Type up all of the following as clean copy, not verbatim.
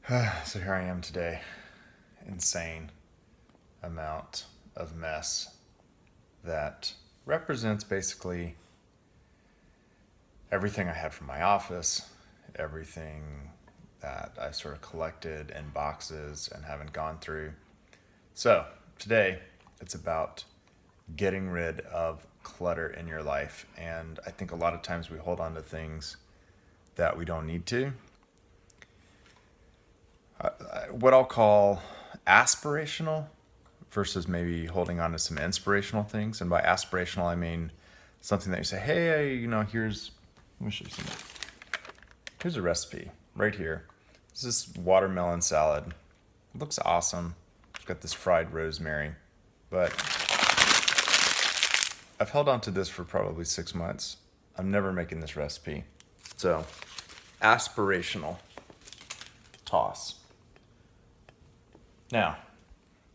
So here I am today. Insane amount of mess that represents basically everything I had from my office, everything that I sort of collected in boxes and haven't gone through. So today it's about getting rid of clutter in your life. And I think a lot of times we hold on to things that we don't need to. What I'll call aspirational versus maybe holding on to some inspirational things. And by aspirational, I mean something that you say, hey, let me show you something. Here's a recipe right here. This is watermelon salad. It looks awesome. It's got this fried rosemary, but I've held on to this for probably 6 months. I'm never making this recipe. So, aspirational toss. Now,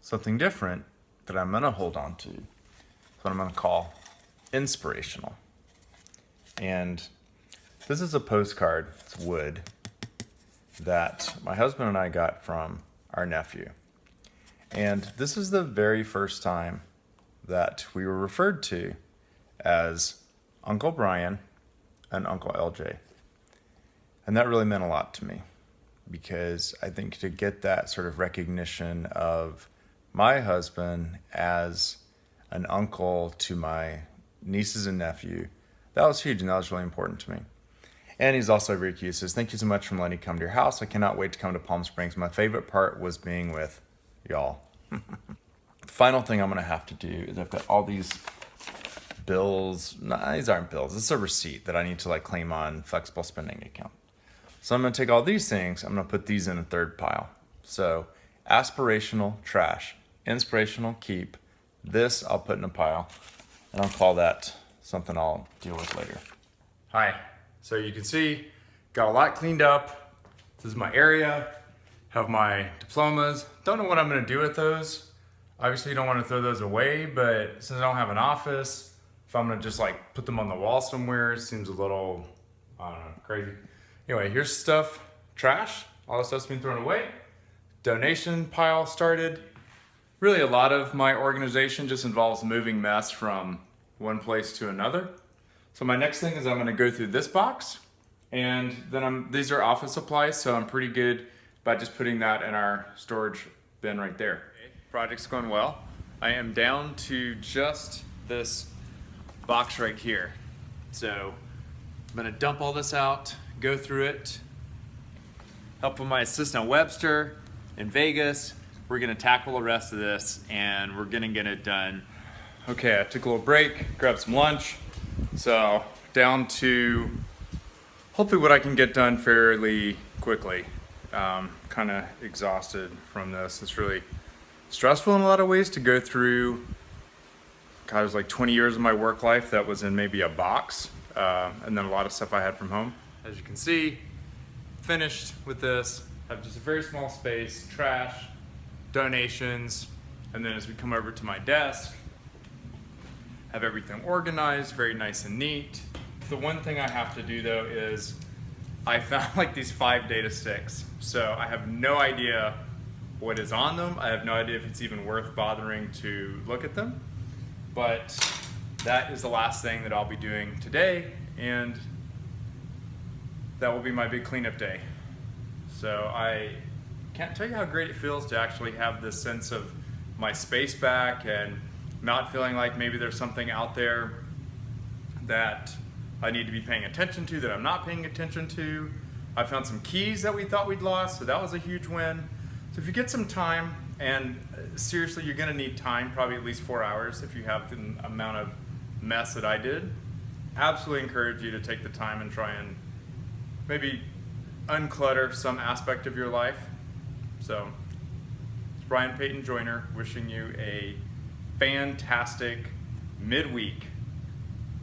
something different that I'm gonna hold on to is what I'm gonna call inspirational. And this is a postcard, it's wood, that my husband and I got from our nephew. And this is the very first time that we were referred to as Uncle Brian and Uncle LJ. And that really meant a lot to me, because I think to get that sort of recognition of my husband as an uncle to my nieces and nephew, that was huge, and that was really important to me. And he's also very cute. He says, thank you so much for letting me come to your house. I cannot wait to come to Palm Springs. My favorite part was being with y'all. The final thing I'm gonna have to do is I've got all these bills. No, these aren't bills. This is a receipt that I need to claim on flexible spending account. So I'm gonna take all these things, I'm gonna put these in a third pile. So aspirational, trash. Inspirational, keep. This I'll put in a pile, and I'll call that something I'll deal with later. Hi, so you can see, got a lot cleaned up. This is my area, have my diplomas. Don't know what I'm gonna do with those. Obviously you don't wanna throw those away, but since I don't have an office, if I'm gonna just put them on the wall somewhere, it seems a little, I don't know, crazy. Anyway, here's stuff, trash. All the stuff's been thrown away. Donation pile started. Really a lot of my organization just involves moving mess from one place to another. So my next thing is I'm gonna go through this box, and then these are office supplies, so I'm pretty good by just putting that in our storage bin right there. Okay, project's going well. I am down to just this box right here. So I'm gonna dump all this out, go through it, help with my assistant Webster in Vegas. We're gonna tackle the rest of this and we're gonna get it done. Okay, I took a little break, grabbed some lunch. So down to hopefully what I can get done fairly quickly. Kind of exhausted from this. It's really stressful in a lot of ways to go through. God, it was 20 years of my work life that was in maybe a box, and then a lot of stuff I had from home. As you can see, finished with this. I have just a very small space, trash, donations, and then as we come over to my desk, have everything organized, very nice and neat. The one thing I have to do though is I found these 5 data sticks. So I have no idea what is on them. I have no idea if it's even worth bothering to look at them. But that is the last thing that I'll be doing today, and that will be my big cleanup day. So I can't tell you how great it feels to actually have this sense of my space back and not feeling like maybe there's something out there that I need to be paying attention to that I'm not paying attention to. I found some keys that we thought we'd lost, so that was a huge win. So if you get some time, and seriously, you're gonna need time, probably at least 4 hours if you have the amount of mess that I did. Absolutely encourage you to take the time and try and maybe unclutter some aspect of your life. So, it's Brian Peyton Joyner wishing you a fantastic midweek.